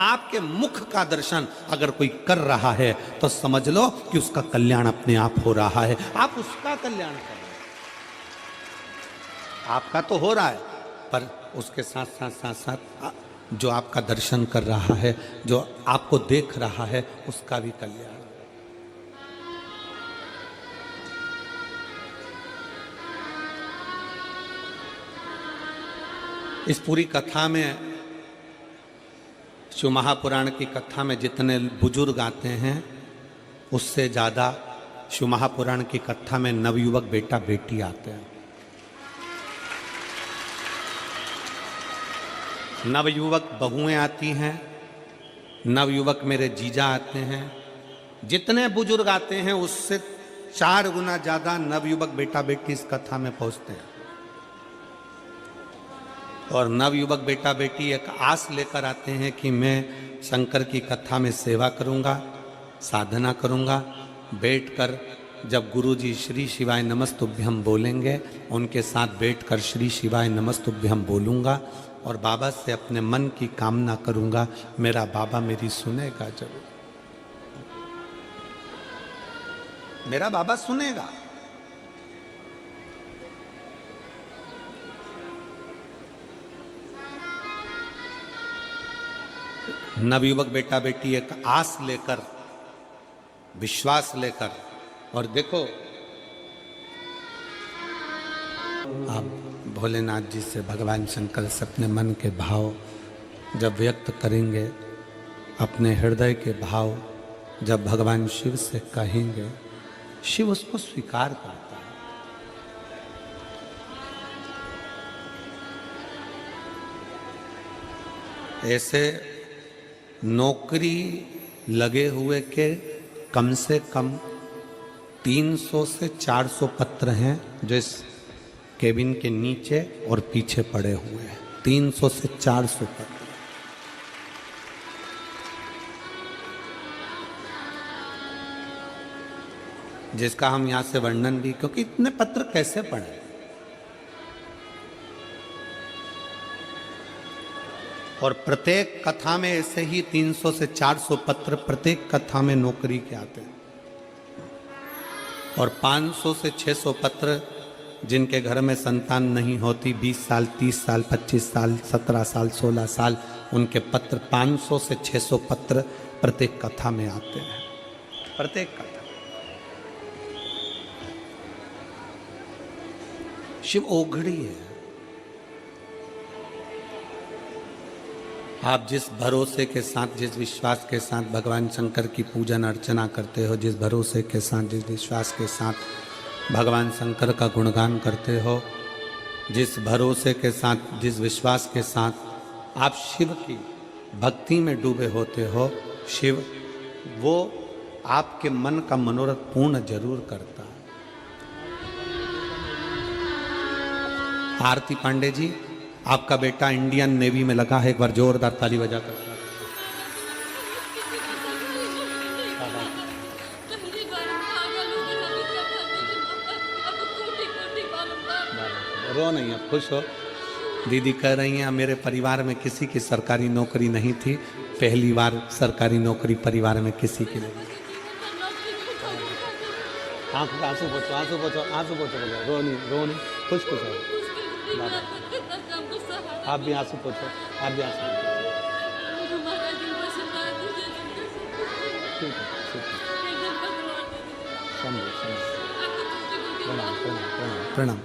आपके मुख का दर्शन अगर कोई कर रहा है तो समझ लो कि उसका कल्याण अपने आप हो रहा है। आप उसका कल्याण कर रहे हैं, आपका तो हो रहा है, पर उसके साथ साथ साथ साथ जो आपका दर्शन कर रहा है, जो आपको देख रहा है, उसका भी कल्याण। इस पूरी कथा में, शिव महापुराण की कथा में जितने बुजुर्ग आते हैं उससे ज़्यादा शिव महापुराण की कथा में नवयुवक बेटा बेटी आते हैं। नवयुवक बहुएं आती हैं, नवयुवक मेरे जीजा आते हैं। जितने बुजुर्ग आते हैं उससे 4 गुना ज़्यादा नवयुवक बेटा बेटी इस कथा में पहुंचते हैं। और नवयुवक बेटा बेटी एक आस लेकर आते हैं कि मैं शंकर की कथा में सेवा करूंगा, साधना करूंगा, बैठकर जब गुरुजी श्री शिवाय नमस्तुभ्यम बोलेंगे उनके साथ बैठकर श्री शिवाय नमस्तुभ्यम बोलूंगा और बाबा से अपने मन की कामना करूंगा, मेरा बाबा मेरी सुनेगा जरूर, मेरा बाबा सुनेगा। नवयुवक बेटा बेटी एक आस लेकर, विश्वास लेकर, और देखो आप भोलेनाथ जी से, भगवान शंकर से अपने मन के भाव जब व्यक्त करेंगे, अपने हृदय के भाव जब भगवान शिव से कहेंगे, शिव उसको स्वीकार करता है। ऐसे नौकरी लगे हुए के कम से कम 300 से 400 पत्र हैं जो इस केबिन के नीचे और पीछे पड़े हुए हैं। 300 से 400 पत्र, जिसका हम यहाँ से वर्णन भी, क्योंकि इतने पत्र कैसे पढ़े। और प्रत्येक कथा में ऐसे ही 300 से 400 पत्र प्रत्येक कथा में नौकरी के आते हैं। और 500 से 600 पत्र जिनके घर में संतान नहीं होती, 20 साल, 30 साल, 25 साल, 17 साल, 16 साल, उनके पत्र 500 से 600 पत्र प्रत्येक कथा में आते हैं। प्रत्येक कथा। शिव ओघड़ी है। आप जिस भरोसे के साथ, जिस विश्वास के साथ भगवान शंकर की पूजन अर्चना करते हो, जिस भरोसे के साथ, जिस विश्वास के साथ भगवान शंकर का गुणगान करते हो, जिस भरोसे के साथ, जिस विश्वास के साथ आप शिव की भक्ति में डूबे होते हो, शिव वो आपके मन का मनोरथ पूर्ण जरूर करता है। आरती पांडे जी, आपका बेटा इंडियन नेवी में लगा है, एक बार जोरदार ताली बजाकर। रो नहीं, अब खुश हो। दीदी कह रही हैं मेरे परिवार में किसी की सरकारी नौकरी नहीं थी, पहली बार सरकारी नौकरी परिवार में किसी की नहीं। आंसू पोछो, आंसू पोछो, आंसू पोछो, रो नहीं, रो नहीं, खुश खुश हो। आप भी आंसू पोछो, आप भी आंसू पोछो। ठीक है, ठीक है। समझो, समझो। प्रणाम, प्रणाम, प्रणाम, प्रणाम।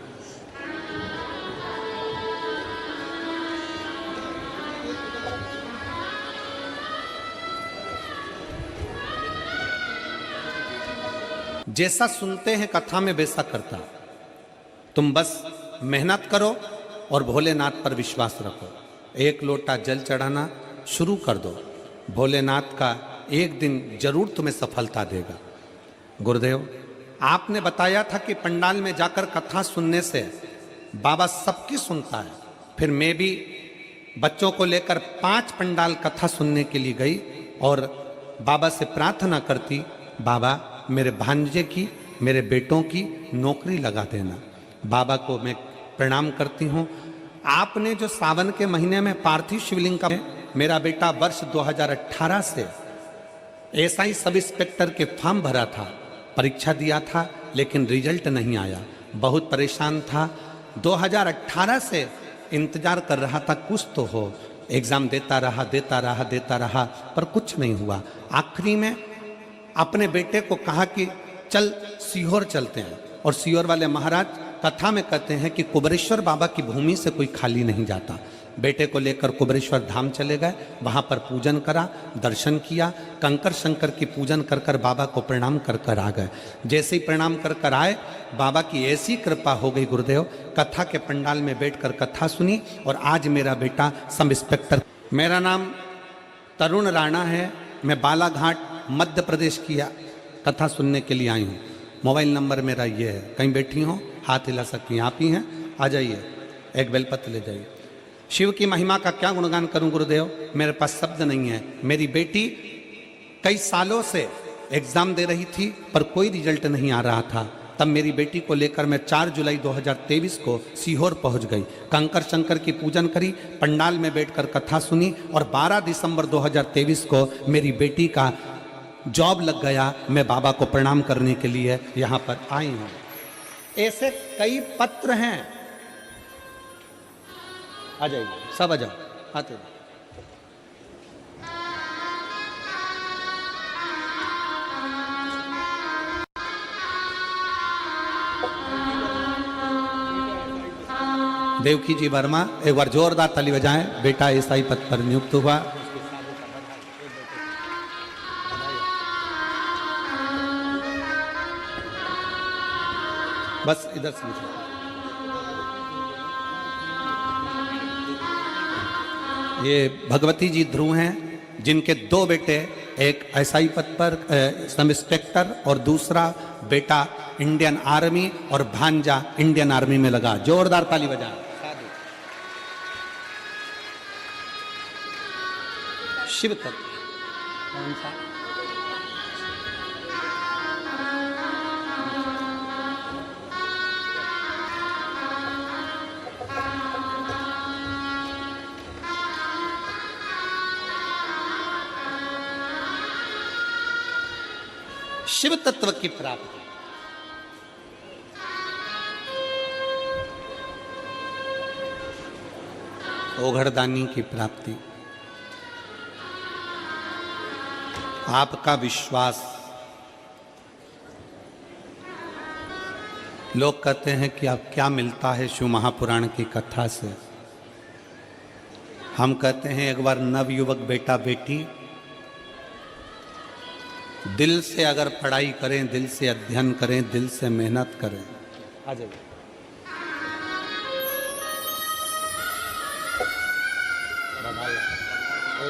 जैसा सुनते हैं कथा में वैसा करता। तुम बस मेहनत करो और भोलेनाथ पर विश्वास रखो। 1 लोटा जल चढ़ाना शुरू कर दो, भोलेनाथ का एक दिन जरूर तुम्हें सफलता देगा। गुरुदेव, आपने बताया था कि पंडाल में जाकर कथा सुनने से बाबा सबकी सुनता है। फिर मैं भी बच्चों को लेकर 5 पंडाल कथा सुनने के लिए गई और बाबा से प्रार्थना करती, बाबा मेरे भांजे की, मेरे बेटों की नौकरी लगा देना। बाबा को मैं प्रणाम करती हूँ। आपने जो सावन के महीने में पार्थिव शिवलिंग का मेरा बेटा वर्ष 2018 से एसआई सब इंस्पेक्टर के फॉर्म भरा था, परीक्षा दिया था, लेकिन रिजल्ट नहीं आया। बहुत परेशान था। 2018 से इंतजार कर रहा था कुछ तो हो। एग्ज़ाम देता रहा, पर कुछ नहीं हुआ। आखिरी में अपने बेटे को कहा कि चल सीहोर चलते हैं, और सीहोर वाले महाराज कथा में कहते हैं कि कुबेरेश्वर बाबा की भूमि से कोई खाली नहीं जाता। बेटे को लेकर कुबेरेश्वर धाम चले गए, वहाँ पर पूजन करा, दर्शन किया, कंकर शंकर की पूजन कर कर बाबा को प्रणाम कर कर आ गए। जैसे ही प्रणाम कर कर आए, बाबा की ऐसी कृपा हो गई गुरुदेव, कथा के पंडाल में बैठकर कथा सुनी, और आज मेरा बेटा सब इंस्पेक्टर। मेरा नाम तरुण राणा है, मैं बालाघाट मध्य प्रदेश की कथा सुनने के लिए आई हूँ। मोबाइल नंबर मेरा ये है, कहीं बैठी हो हाथ हिला सकती हैं, आप ही हैं, आ जाइए, एक बेलपत्र ले जाइए। शिव की महिमा का क्या गुणगान करूं गुरुदेव, मेरे पास शब्द नहीं है। मेरी बेटी कई सालों से एग्जाम दे रही थी, पर कोई रिजल्ट नहीं आ रहा था। तब मेरी बेटी को लेकर मैं 4 जुलाई 2023 को सीहोर पहुंच गई, कंकर शंकर की पूजन करी, पंडाल में बैठकर कथा सुनी, और 12 दिसंबर 2023 को मेरी बेटी का जॉब लग गया। मैं बाबा को प्रणाम करने के लिए यहाँ पर आई हूँ। ऐसे कई पत्र हैं, आ जाइए, सब आ जाओ, आते हैं। देवकी जी वर्मा, एक बार जोरदार ताली बजाएं। बेटा ईसाई पद पर नियुक्त हुआ। बस इधर से ये भगवती जी ध्रुव हैं, जिनके 2 बेटे, एक एसआई पद पर सब इंस्पेक्टर, और दूसरा बेटा इंडियन आर्मी, और भांजा इंडियन आर्मी में लगा। जोरदार ताली बजाएं। शिव तत्व कौन सा? शिव तत्व की प्राप्ति। ओघड़दानी की प्राप्ति। आपका विश्वास। लोग कहते हैं कि अब क्या मिलता है शिव महापुराण की कथा से। हम कहते हैं एक बार नवयुवक बेटा बेटी दिल से अगर पढ़ाई करें, दिल से अध्ययन करें, दिल से मेहनत करें। आ जाइए।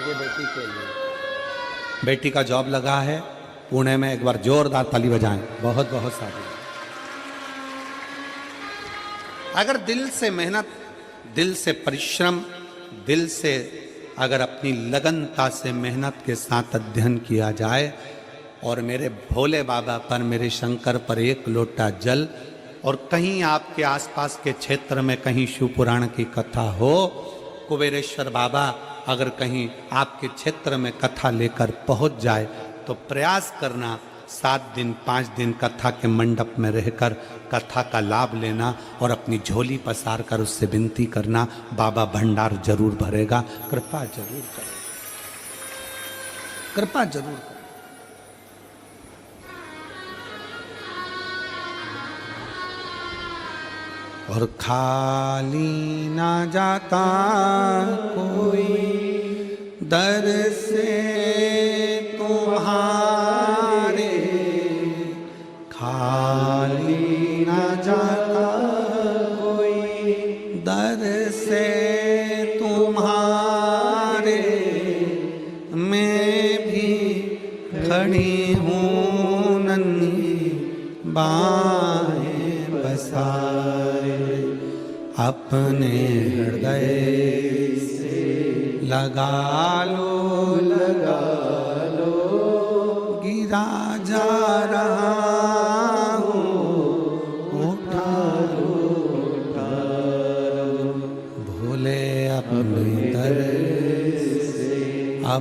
बेटी के लिए, बेटी का जॉब लगा है पुणे में, एक बार जोरदार ताली बजाएं। बहुत बहुत सारी। अगर दिल से मेहनत, दिल से परिश्रम, दिल से अगर अपनी लगनता से मेहनत के साथ अध्ययन किया जाए, और मेरे भोले बाबा पर, मेरे शंकर पर एक लोटा जल, और कहीं आपके आसपास के क्षेत्र में कहीं शिव पुराण की कथा हो, कुबेरेश्वर बाबा अगर कहीं आपके क्षेत्र में कथा लेकर पहुंच जाए, तो प्रयास करना 7 दिन 5 दिन कथा के मंडप में रहकर कथा का लाभ लेना, और अपनी झोली पसार कर उससे विनती करना, बाबा भंडार जरूर भरेगा। कृपा जरूर करें, कृपा जरूर करें। और खाली ना जाता कोई दर से तुम्हारे, खाली ना जाता कोई दर से तुम्हारे, मैं भी खड़ी हूँ नन्ही बाहें बसाए, अपने हृदय से लगा लो, गिरा जा रहा हूँ, उठा लो, भोले अपने दर से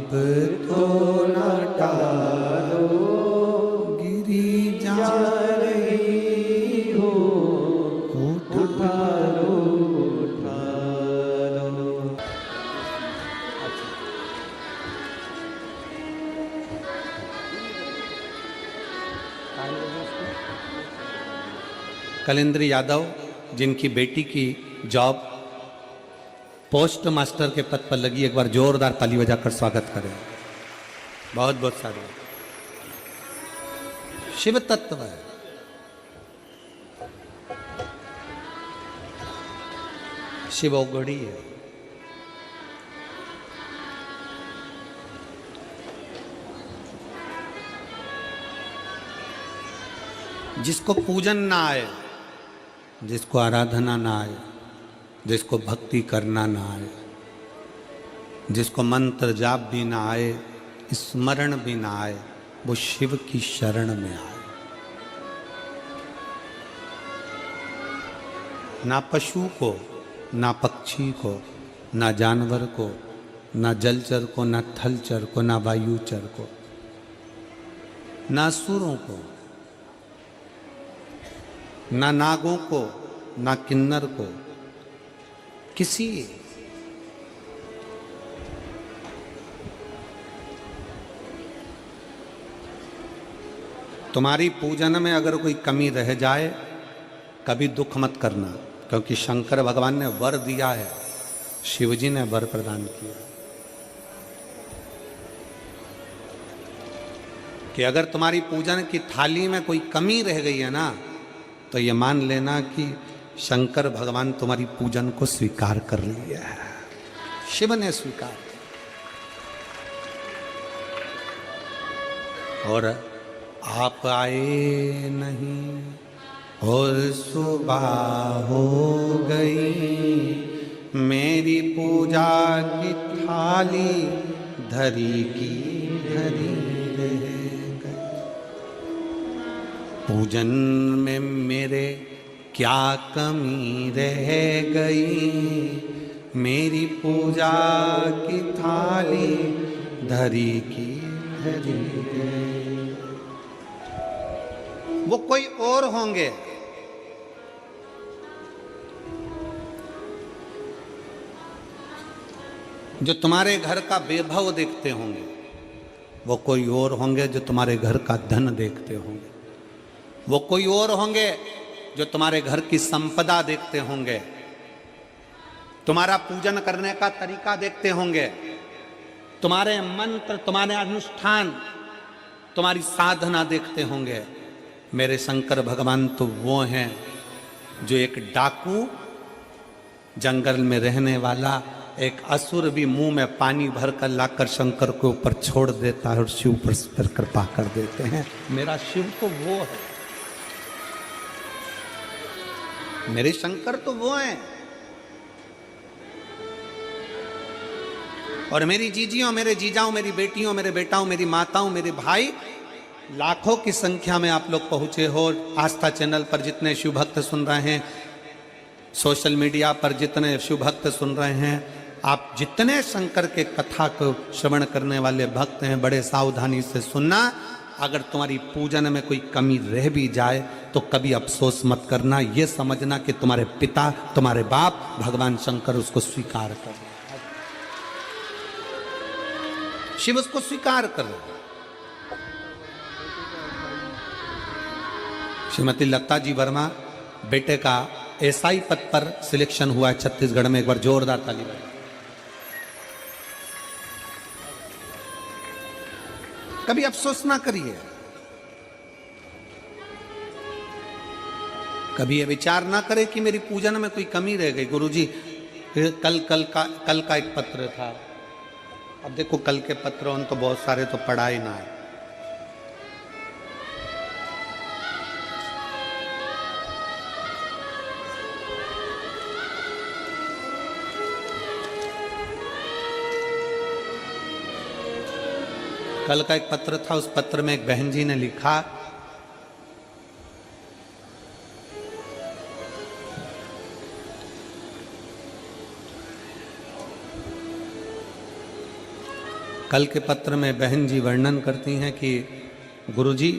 अब तो न टालो, गिरी जा रही हो, उठा लो, उठा लो। कलेंद्र यादव, जिनकी बेटी की जॉब पोस्ट मास्टर के पद पर लगी, एक बार जोरदार ताली बजाकर स्वागत करें। बहुत बहुत सारे शिव तत्व है। शिव औगड़ी है। जिसको पूजन ना आए, जिसको आराधना ना आए, जिसको भक्ति करना ना आए, जिसको मंत्र जाप भी ना आए, स्मरण भी ना आए, वो शिव की शरण में आए। ना पशु को, ना पक्षी को, ना जानवर को, ना जलचर को, ना थलचर को, ना वायुचर को, ना असुरों को, ना नागों को, ना किन्नर को, किसी तुम्हारी पूजन में अगर कोई कमी रह जाए, कभी दुख मत करना, क्योंकि शंकर भगवान ने वर दिया है, शिवजी ने वर प्रदान किया कि अगर तुम्हारी पूजन की थाली में कोई कमी रह गई है ना, तो ये मान लेना कि शंकर भगवान तुम्हारी पूजन को स्वीकार कर लिया है। शिव ने स्वीकार किया। और आप आए नहीं और सुबह हो गई, मेरी पूजा की थाली धरी की धरी रह गई। पूजन में मेरे क्या कमी रह गई, मेरी पूजा की थाली धरी की धरी गई। वो कोई और होंगे, जो तुम्हारे घर का वैभव देखते होंगे, वो कोई और होंगे जो तुम्हारे घर का धन देखते होंगे, वो कोई और होंगे जो तुम्हारे घर की संपदा देखते होंगे, तुम्हारा पूजन करने का तरीका देखते होंगे, तुम्हारे मंत्र, तुम्हारे अनुष्ठान, तुम्हारी साधना देखते होंगे। मेरे शंकर भगवान तो वो हैं जो एक डाकू, जंगल में रहने वाला एक असुर भी मुंह में पानी भरकर लाकर शंकर के ऊपर छोड़ देता है और शिव पर कृपा कर देते हैं। मेरा शिव तो वो है, मेरे शंकर तो वो हैं। और मेरी जीजियों, मेरे जीजाओं, मेरी बेटियों, मेरे बेटाओं, मेरी माताओं, मेरे भाई, लाखों की संख्या में आप लोग पहुंचे हो। आस्था चैनल पर जितने शिव भक्त सुन रहे हैं, सोशल मीडिया पर जितने शिव भक्त सुन रहे हैं, आप जितने शंकर के कथा को श्रवण करने वाले भक्त हैं, बड़े सावधानी से सुनना। अगर तुम्हारी पूजन में कोई कमी रह भी जाए तो कभी अफसोस मत करना, ये समझना कि तुम्हारे पिता, तुम्हारे बाप भगवान शंकर उसको स्वीकार कर, शिव उसको स्वीकार कर। श्रीमती लता जी वर्मा, बेटे का एसआई पद पर सिलेक्शन हुआ है छत्तीसगढ़ में, एक बार जोरदार ताली बजाएं। कभी अफसोस ना करिए, कभी ये विचार ना करें कि मेरी पूजन में कोई कमी रह गई। गुरुजी, कल का एक पत्र था। अब देखो, कल के पत्र उन तो बहुत सारे तो पढ़ा ही ना है। कल का एक पत्र था, उस पत्र में एक बहन जी ने लिखा, कल के पत्र में बहन जी वर्णन करती हैं कि गुरुजी